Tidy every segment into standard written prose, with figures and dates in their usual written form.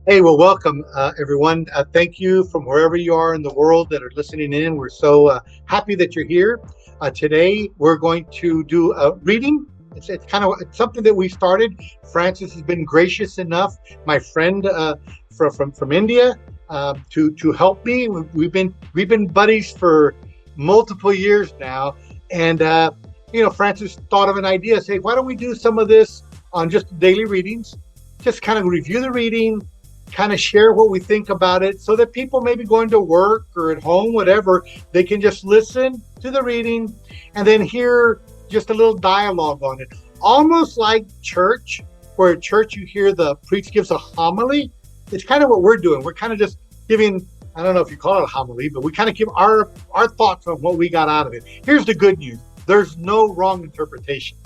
Hey, well, welcome, everyone. Thank you from wherever you are in the world that are listening in. We're so happy that you're here. Today, we're going to do a reading. It's kind of it's something that we started. Francis has been gracious enough, my friend from India, to help me. We've been buddies for multiple years now, and Francis thought of an idea. Say, why don't we do some of this on just daily readings? Just kind of review the reading, kind of share what we think about it so that people maybe going to work or at home, whatever, they can just listen to the reading and then hear just a little dialogue on it. Almost like church, where at church you hear the priest gives a homily. It's kind of what we're doing. We're kind of just giving, I don't know if you call it a homily, but we kind of give our thoughts on what we got out of it. Here's the good news. There's no wrong interpretation.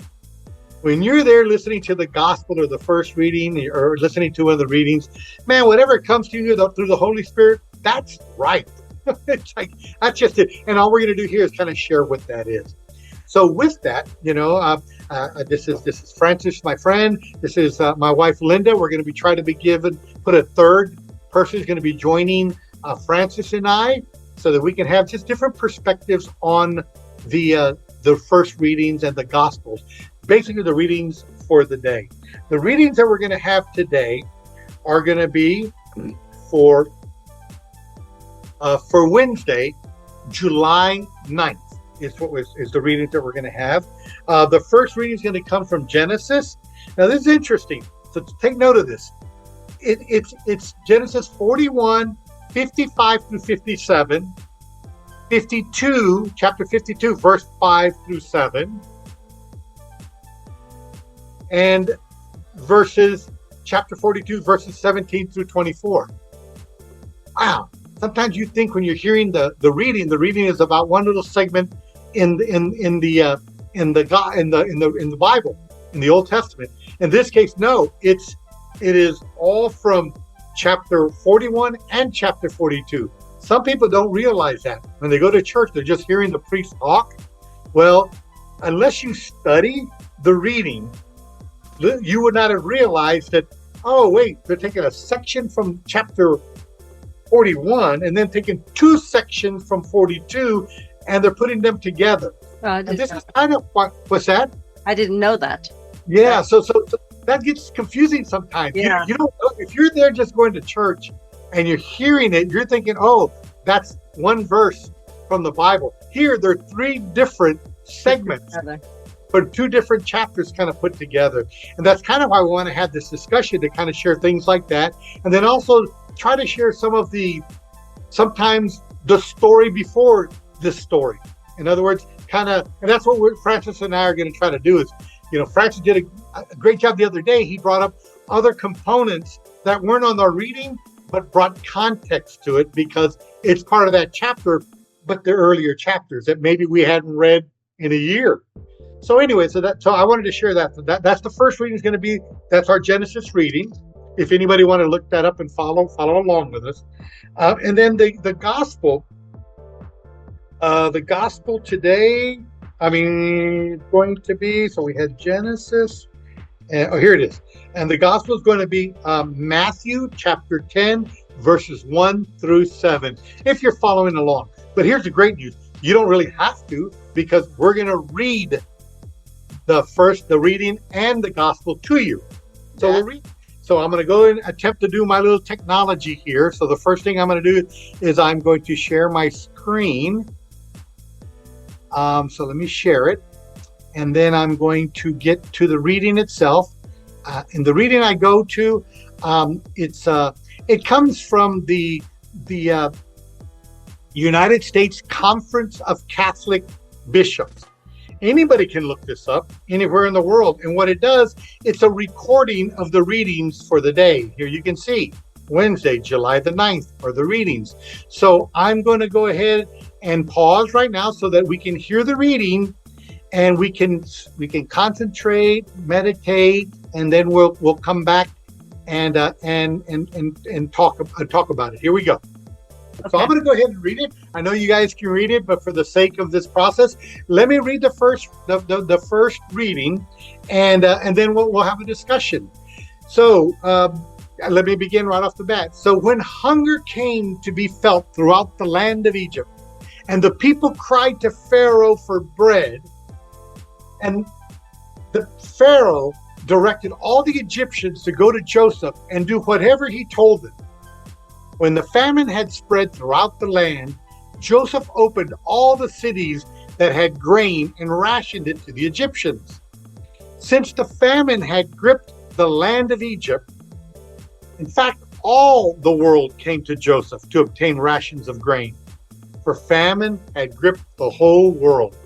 When you're there listening to the gospel or the first reading or listening to one of the readings, man, whatever comes to you through the Holy Spirit, that's right. It's like, that's just it. And all we're going to do here is kind of share what that is. So with that, this is Francis, my friend. This is my wife, Linda. We're going to be trying to put a third person who's going to be joining Francis and I so that we can have just different perspectives on the first readings and the gospels. Basically the readings for the day. The readings that we're going to have today are going to be for Wednesday, July 9th is the readings that we're going to have. The first reading is going to come from Genesis. Now this is interesting. So take note of this. It's Genesis 41, 55 through 57, 52, chapter 52, verse 5 through 7. And chapter 42, verses 17 through 24. Wow. Sometimes you think when you're hearing the reading is about one little segment in the Bible, in the Old Testament. In this case, no, it is all from chapter 41 and chapter 42. Some people don't realize that. When they go to church, they're just hearing the priest talk. Well, unless you study the reading, you would not have realized that, oh, wait, they're taking a section from chapter 41 and then taking two sections from 42 and they're putting them together. And this is kind of what's that? I didn't know that. Yeah, so that gets confusing sometimes. Yeah. You don't know, if you're there just going to church and you're hearing it, you're thinking, oh, that's one verse from the Bible. Here, there are three different segments. But two different chapters kind of put together. And that's kind of why we want to have this discussion, to kind of share things like that. And then also try to share sometimes the story before this story. In other words, and that's what Francis and I are going to try to do is, Francis did a great job the other day. He brought up other components that weren't on our reading, but brought context to it because it's part of that chapter, but the earlier chapters that maybe we hadn't read in a year. So anyway, so I wanted to share that. That's the first reading is going to be, that's our Genesis reading. If anybody want to look that up and follow along with us. And then the gospel today, going to be, so we had Genesis, here it is. And the gospel is going to be Matthew chapter 10, verses 1 through 7, if you're following along. But here's the great news. You don't really have to, because we're going to read the reading and the gospel to you. So we'll read. So I'm going to go and attempt to do my little technology here. So the first thing I'm going to do is I'm going to share my screen. So let me share it. And then I'm going to get to the reading itself. And the reading I go to, it comes from the United States Conference of Catholic Bishops. Anybody can look this up anywhere in the world. And what it does, it's a recording of the readings for the day. Here you can see Wednesday, July the 9th are the readings. So I'm going to go ahead and pause right now so that we can hear the reading and we can concentrate, meditate, and then we'll come back and talk about it. Here we go. Okay. So I'm going to go ahead and read it. I know you guys can read it, but for the sake of this process, let me read the first reading, and then we'll have a discussion. So Let me begin right off the bat. So when hunger came to be felt throughout the land of Egypt, and the people cried to Pharaoh for bread, and the Pharaoh directed all the Egyptians to go to Joseph and do whatever he told them. When the famine had spread throughout the land, Joseph opened all the cities that had grain and rationed it to the Egyptians. Since the famine had gripped the land of Egypt, in fact, all the world came to Joseph to obtain rations of grain, for famine had gripped the whole world.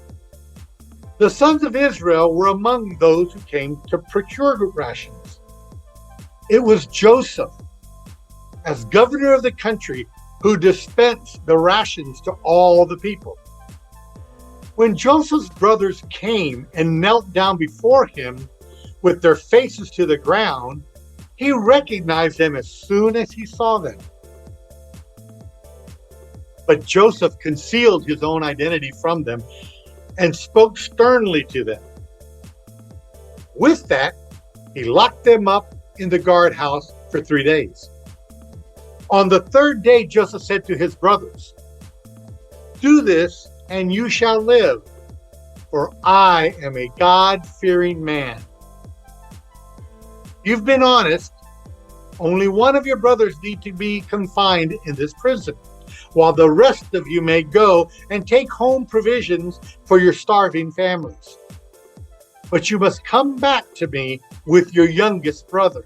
The sons of Israel were among those who came to procure rations. It was Joseph, as governor of the country, who dispensed the rations to all the people. When Joseph's brothers came and knelt down before him with their faces to the ground, he recognized them as soon as he saw them. But Joseph concealed his own identity from them and spoke sternly to them. With that, he locked them up in the guardhouse for 3 days. On the third day, Joseph said to his brothers, "Do this, and you shall live, for I am a God-fearing man. You've been honest. Only one of your brothers need to be confined in this prison, while the rest of you may go and take home provisions for your starving families. But you must come back to me with your youngest brother.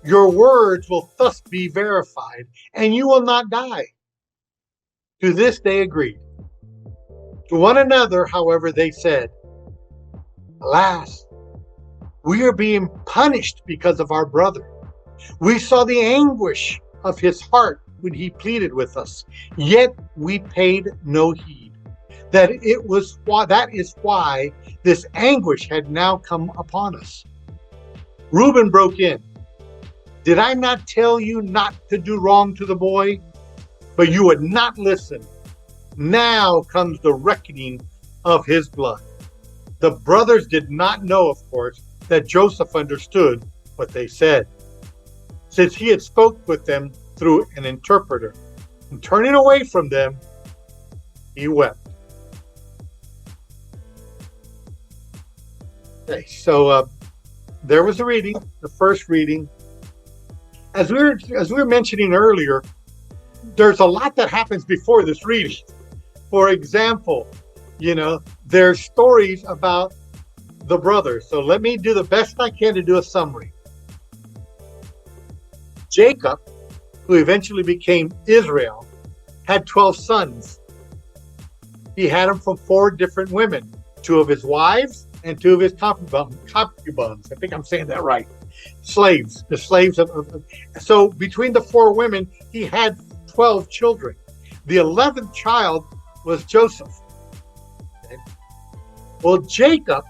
Your words will thus be verified, and you will not die." To this they agreed. To one another, however, they said, "Alas, we are being punished because of our brother. We saw the anguish of his heart when he pleaded with us, yet we paid no heed. That is why this anguish had now come upon us." Reuben broke in. "Did I not tell you not to do wrong to the boy? But you would not listen. Now comes the reckoning of his blood." The brothers did not know, of course, that Joseph understood what they said, since he had spoke with them through an interpreter. And turning away from them, he wept. Okay, so there was a reading, the first reading. As we were mentioning earlier, there's a lot that happens before this reading. For example, there's stories about the brothers. So let me do the best I can to do a summary. Jacob, who eventually became Israel, had 12 sons. He had them from 4 different women, 2 of his wives and 2 of his concubines. I think I'm saying that right. Slaves, the slaves so between the 4 women, he had 12 children. The 11th child was Joseph. Okay. Well, Jacob,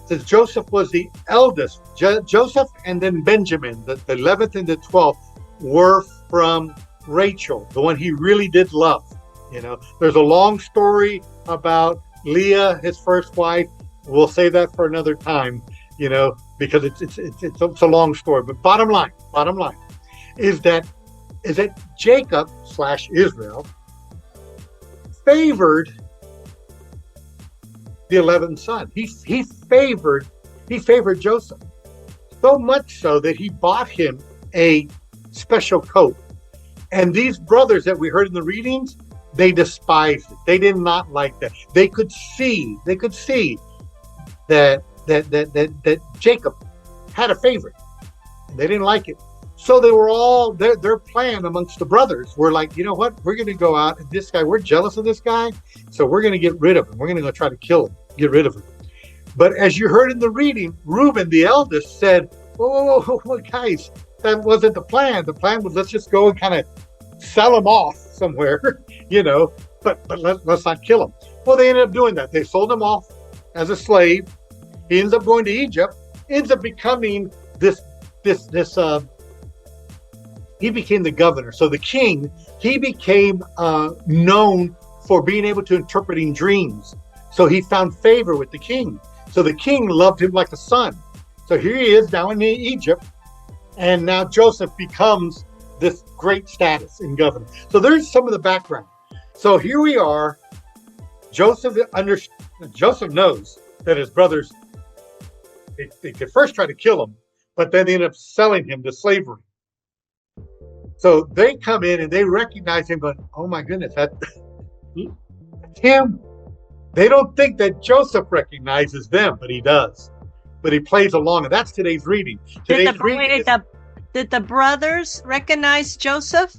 since Joseph was the eldest, Joseph and then Benjamin, the 11th and the 12th, were from Rachel, the one he really did love. There's a long story about Leah, his first wife. We'll save that for another time, because it's a long story. But bottom line is that Jacob / Israel favored the 11th son. He favored Joseph, so much so that he bought him a special coat. And these brothers that we heard in the readings, they despised it. They did not like that. They could see that Jacob had a favorite. They didn't like it. So they were all, their plan amongst the brothers were like, you know what? We're going to go out, and this guy, we're jealous of this guy, so we're going to get rid of him. We're going to go try to kill him, get rid of him. But as you heard in the reading, Reuben, the eldest, said, whoa, guys, that wasn't the plan. The plan was, let's just go and kind of sell him off somewhere, but let's not kill him. Well, they ended up doing that. They sold him off as a slave. He ends up going to Egypt, ends up becoming he became the governor. So the king, he became known for being able to interpreting dreams. So he found favor with the king. So the king loved him like a son. So here he is now in Egypt, And now Joseph becomes this great status in government. So there's some of the background. So here we are. Joseph under Joseph knows that his brothers they first try to kill him, but then they end up selling him to slavery. So they come in and they recognize him, going, "Oh my goodness, that's him." They don't think that Joseph recognizes them, but he does. But he plays along, and that's today's reading. Did the brothers recognize Joseph?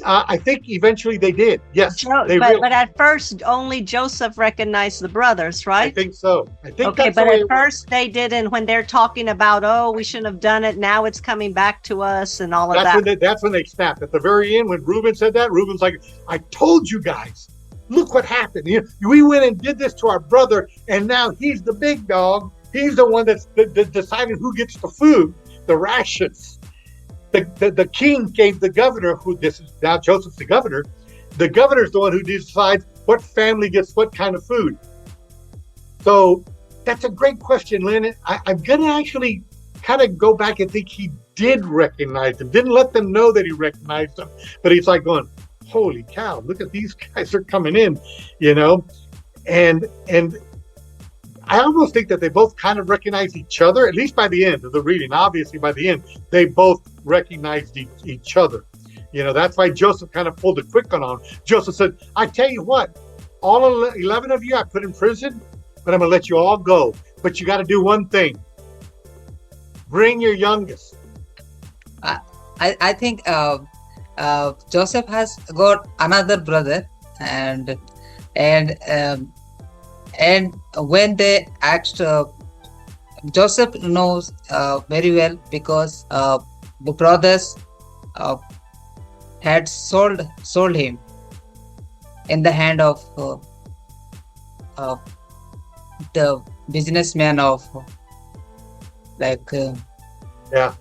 I think eventually they did. Yes, but at first only Joseph recognized the brothers, right? I think so. I think okay, but at first they didn't. When they're talking about, oh, we shouldn't have done it. Now it's coming back to us, and all of that. That's when they snapped. At the very end, when Reuben said that, Reuben's like, "I told you guys. Look what happened. We went and did this to our brother, and now he's the big dog. He's the one that's deciding who gets the food, the rations." The king gave the governor, who this is now Joseph's the governor. The governor's the one who decides what family gets what kind of food. So that's a great question, Lynn. I'm going to actually kind of go back and think he did recognize them. Didn't let them know that he recognized them. But he's like going, holy cow, look at these guys are coming in, And I almost think that they both kind of recognized each other, at least by the end of the reading. Obviously, by the end, they both recognized each other. That's why Joseph kind of pulled a quick one on him. Joseph said, I tell you what, all 11 of you I put in prison, but I'm going to let you all go. But you got to do one thing. Bring your youngest. I think Joseph has got another brother, and when they asked, Joseph knows very well, because the brothers had sold him in the hand of the businessman of yeah.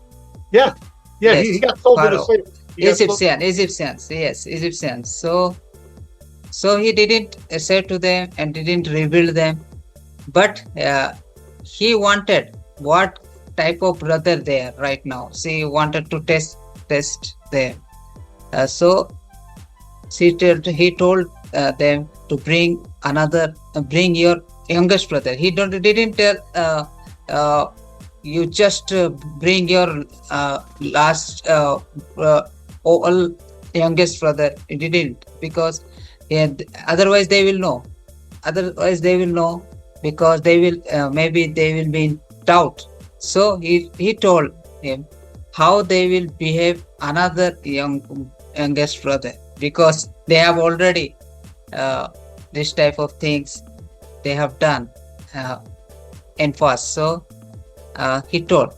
Yes. He got sold to the slave. Egyptians. So he didn't say to them and didn't reveal them, but he wanted what type of brother they are right now. So he wanted to test them. So he told them to bring your youngest brother. He didn't tell you just bring your last all youngest brother. He didn't, because otherwise they will know, because they will maybe they will be in doubt. So he told him how they will behave another youngest brother, because they have already this type of things they have done in past. So he told.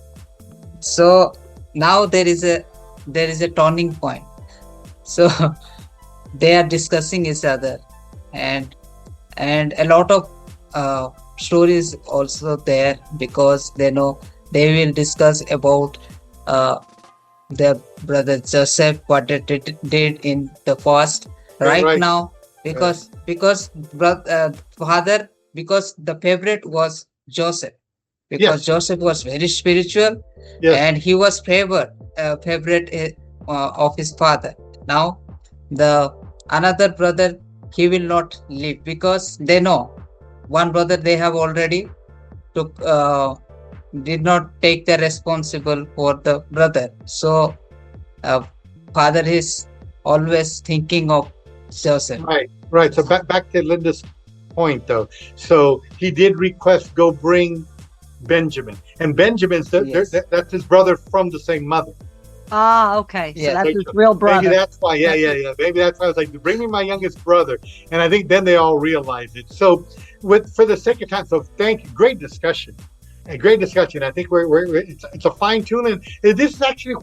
So now there is a turning point. So they are discussing each other, and a lot of stories also there, because they know they will discuss about their brother Joseph, what they did in the past. Right now, because father, because the favorite was Joseph, because Joseph was very spiritual, and he was favorite of his father. Now the another brother, he will not live, because they know one brother they have already did not take the responsible for the brother. So father is always thinking of Joseph. Right. So back to Linda's point, though. So he did request, go bring Benjamin, and Benjamin's that's his brother from the same mother. Ah, okay. So that's his real brother. Maybe that's why. Yeah. Maybe that's why I was like, bring me my youngest brother. And I think then they all realized it. So for the second time, so thank you. Great discussion. I think it's a fine tuning. This is actually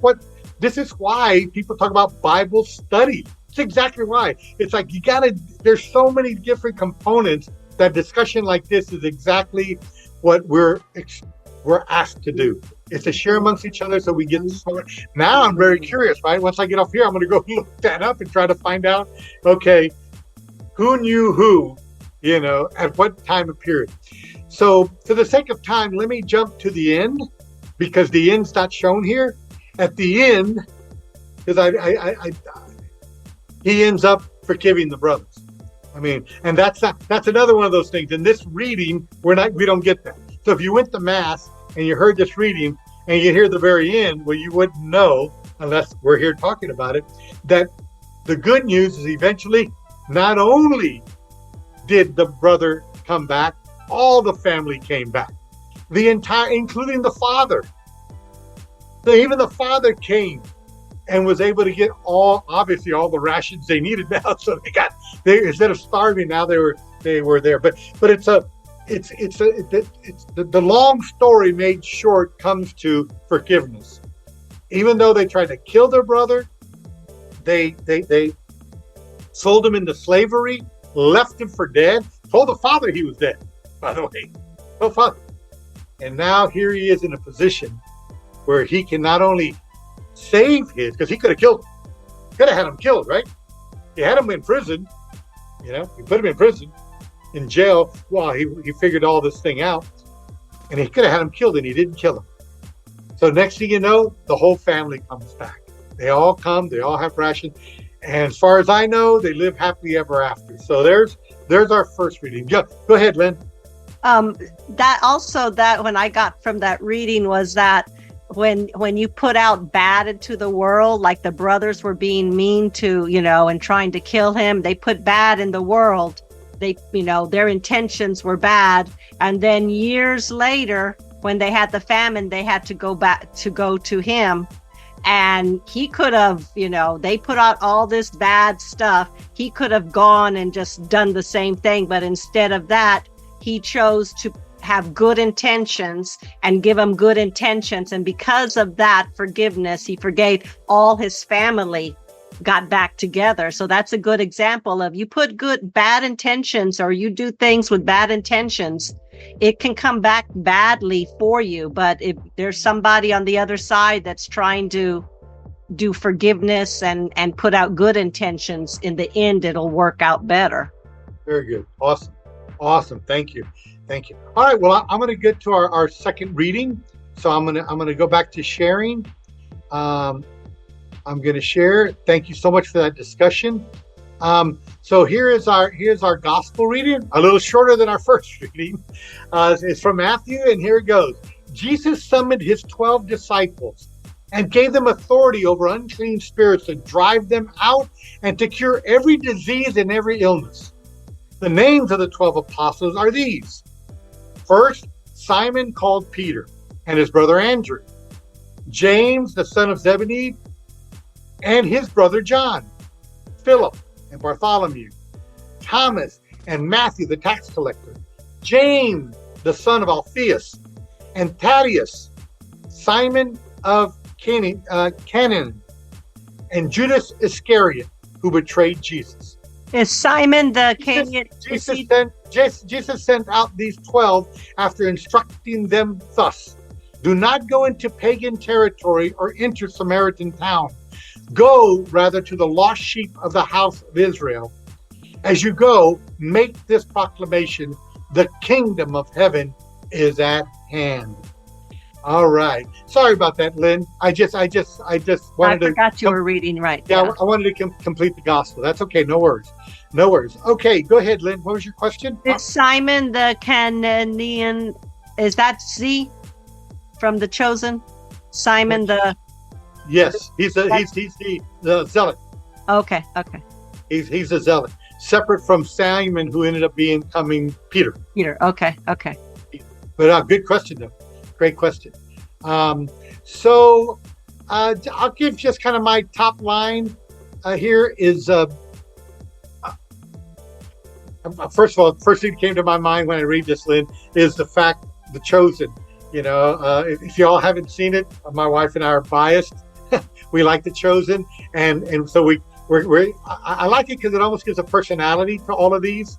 this is why people talk about Bible study. It's exactly why. It's like there's so many different components that discussion like this is exactly what we're asked to do. Is to share amongst each other, so we get now I'm very curious, right? Once I get off here, I'm going to go look that up and try to find out, okay, who knew who, at what time of period. So for the sake of time, let me jump to the end, because the end's not shown here. At the end, because he ends up forgiving the brothers. I mean, and that's another one of those things. In this reading, we don't get that. So if you went to Mass and you heard this reading and you hear the very end, well, you wouldn't know, unless we're here talking about it, that the good news is eventually not only did the brother come back, all the family came back. The entire, including the father. So even the father came and was able to get obviously all the rations they needed now. So they instead of starving, now they were there. But it's the long story made short comes to forgiveness. Even though they tried to kill their brother, they sold him into slavery, left him for dead, told the father he was dead, by the way. Oh, father. And now here he is in a position where he can not only save his, because he could have killed him. Could have had him killed, right? He had him in prison. He put him in prison, in jail, while he figured all this thing out. And he could have had him killed, and he didn't kill him. So next thing you know, the whole family comes back. They all come, they all have rations. And as far as I know, they live happily ever after. So there's our first reading. Go ahead, Lynn. That when I got from that reading was that when you put out bad into the world, like the brothers were being mean to, and trying to kill him, they put bad in the world. They, their intentions were bad. And then years later, when they had the famine, they had to go to him. And he could have, they put out all this bad stuff. He could have gone and just done the same thing. But instead of that, he chose to have good intentions and give them good intentions. And because of that forgiveness, he forgave all his family, got back together. So that's a good example of you put bad intentions, or you do things with bad intentions, it can come back badly for you. But if there's somebody on the other side that's trying to do forgiveness and put out good intentions, in the end, it'll work out better. Very good. Awesome. Thank you. All right. Well, I'm going to get to our second reading. So I'm going to go back to sharing. I'm going to share. Thank you so much for that discussion. So here's our gospel reading, a little shorter than our first reading. It's from Matthew, and here it goes. Jesus summoned his 12 disciples and gave them authority over unclean spirits to drive them out and to cure every disease and every illness. The names of the 12 apostles are these. First, Simon called Peter and his brother Andrew, James, the son of Zebedee, and his brother John, Philip and Bartholomew, Thomas and Matthew, the tax collector, James, the son of Alphaeus, and Thaddeus, Simon of Canaan, and Judas Iscariot, who betrayed Jesus. Is Simon the Canaan? Jesus sent out these 12 after instructing them thus. Do not go into pagan territory or enter Samaritan town. Go rather to the lost sheep of the house of Israel. As you go, make this proclamation: the kingdom of heaven is at hand. All right. Sorry about that, Lynn. I just wanted to. I forgot you were reading, right? Yeah, I wanted to complete the gospel. That's okay. No worries. Okay, go ahead, Lynn. What was your question? It's Simon the Canaan. Is that Z from The Chosen? Simon the. Yes, he's the zealot. Okay. He's a zealot, separate from Simon, who ended up becoming Peter. Okay. But good question, though. Great question. So I'll give just kind of my top line here is, first of all, first thing that came to my mind when I read this, Lynn, is the fact, The Chosen. If you all haven't seen it, my wife and I are biased. We like The Chosen, and so I like it because it almost gives a personality to all of these,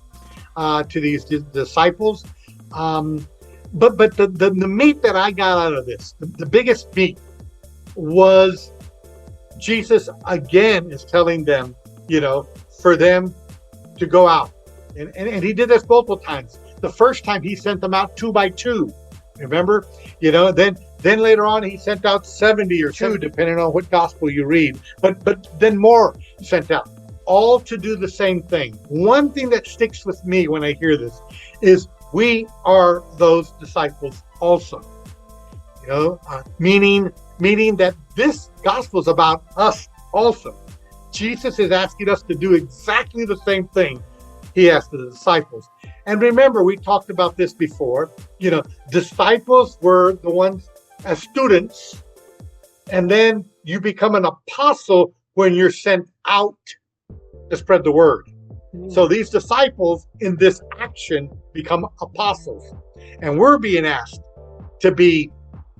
to these disciples. But the meat that I got out of this, the biggest meat, was Jesus again is telling them, for them to go out, and he did this multiple times. The first time he sent them out 2 by 2. Remember, then Then later on, he sent out 70 or two, depending on what gospel you read. But then more sent out, all to do the same thing. One thing that sticks with me when I hear this is we are those disciples also. You know, meaning that this gospel is about us also. Jesus is asking us to do exactly the same thing he asked the disciples. And remember, we talked about this before. You know, disciples were the ones as students, and then you become an apostle when you're sent out to spread the word. So these disciples in this action become apostles, and we're being asked to be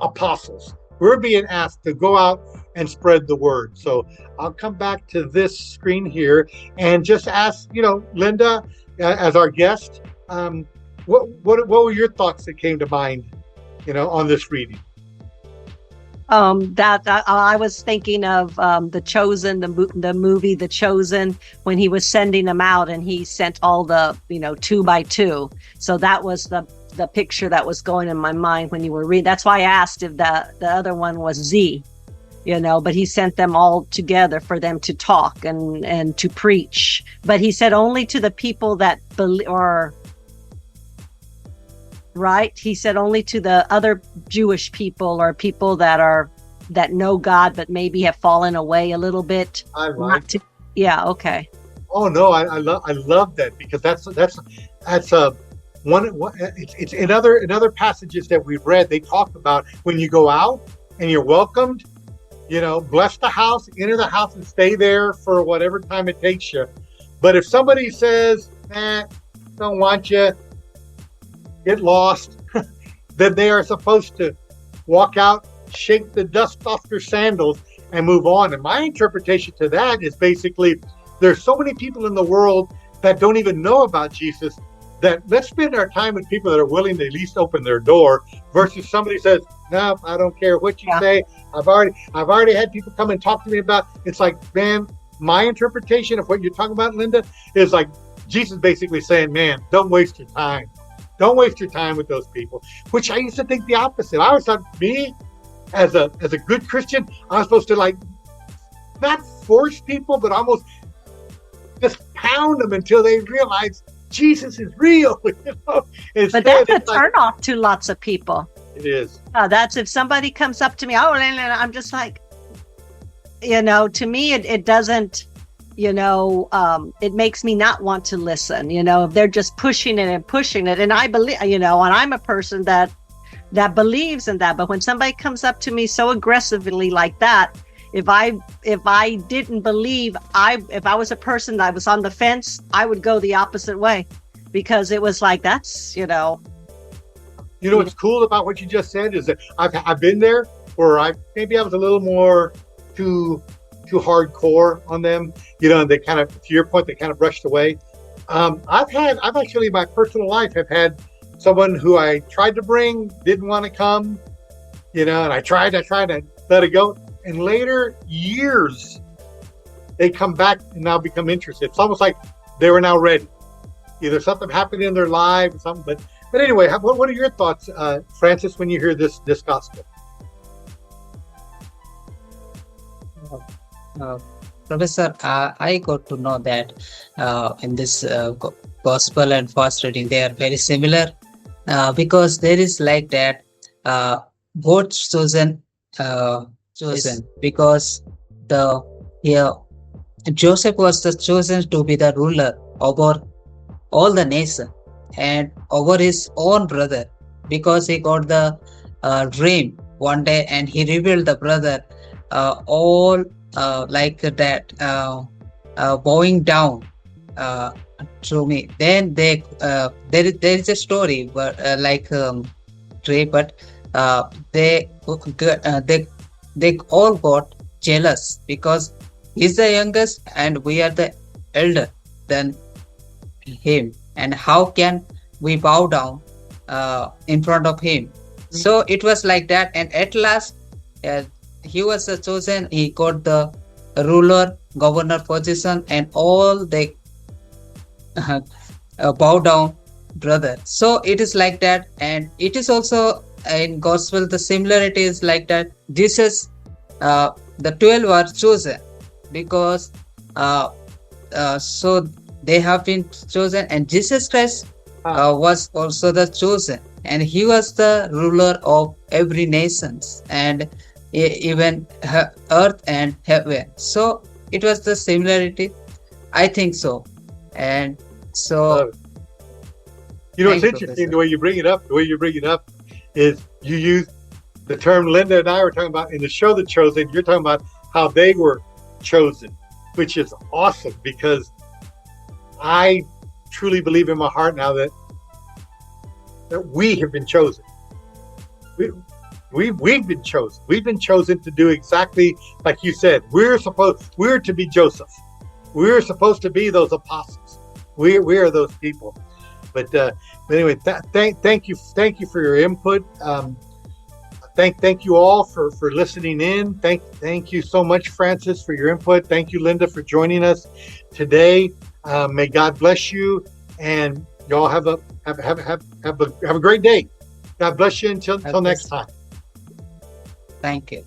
apostles. We're being asked to go out and spread the word. So I'll come back to this screen here and just ask, Linda, as our guest, what were your thoughts that came to mind, on this reading? That I was thinking of The Chosen, the movie The Chosen, when he was sending them out, and he sent all the 2 by 2. So that was the picture that was going in my mind when you were reading. That's why I asked if the other one was Z, but he sent them all together for them to talk and to preach. But he said only to the people that believe, or right? He said only to the other Jewish people or people that know God but maybe have fallen away a little bit. I like. Yeah. Okay. Oh no, I love that, because that's a one. It's in other passages that we've read. They talk about when you go out and you're welcomed. Bless the house, enter the house, and stay there for whatever time it takes you. But if somebody says, don't want you, get lost, then they are supposed to walk out, shake the dust off their sandals, and move on. And my interpretation to that is basically, there's so many people in the world that don't even know about Jesus, that let's spend our time with people that are willing to at least open their door, versus somebody says, no, I don't care what you say. I've already had people come and talk to me about. It's like, man, my interpretation of what you're talking about, Linda, is like Jesus basically saying, man, don't waste your time. Don't waste your time with those people, which I used to think the opposite. I always thought, me as a good Christian, I was supposed to not force people, but almost just pound them until they realize Jesus is real. But that's a turnoff to lots of people. It is. That's if somebody comes up to me, I'm just like, to me, it doesn't, it makes me not want to listen, if they're just pushing it. And I believe, and I'm a person that believes in that. But when somebody comes up to me so aggressively like that, if I didn't believe, if I was a person that was on the fence, I would go the opposite way, because it was like, that's, what's cool about what you just said is that I've been there where I was a little more too hardcore on them, and they kind of, to your point, they kind of brushed away. I've actually in my personal life have had someone who I tried to bring, didn't want to come, and I tried to let it go. And later years, they come back and now become interested. It's almost like they were now ready. Either something happened in their life or something. But anyway, what are your thoughts, Francis, when you hear this gospel? Professor, I got to know that in this gospel and fast reading, they are very similar, because there is like that God's chosen, because Joseph was the chosen to be the ruler over all the nation and over his own brother, because he got the dream one day and he revealed the brother all like that bowing down to me. Then there is a story, but they all got jealous because he's the youngest and we are the elder than him, and how can we bow down in front of him? So it was like that, and at last he was chosen. He got the ruler, governor position, and all they bow down brother. So it is like that, and it is also in gospel the similarity is like that. Jesus, the 12 are chosen because uh, so they have been chosen, and Jesus Christ was also the chosen, and he was the ruler of every nations, and even earth and heaven. So it was the similarity, I think so. And so You know, it's thank you, interesting Professor. the way you bring it up. The way you bring it up is you use the term Linda and I were talking about in the show The Chosen. You're talking about how they were chosen, which is awesome because I truly believe in my heart now that we have been chosen. We, we've been chosen. We've been chosen to do exactly like you said. We're to be Joseph. We're supposed to be those apostles. We are those people. But anyway, thank you for your input. Thank you all for listening in. Thank you so much, Francis, for your input. Thank you, Linda, for joining us today. May God bless you, and y'all have a great day. God bless you until next time. Thank you.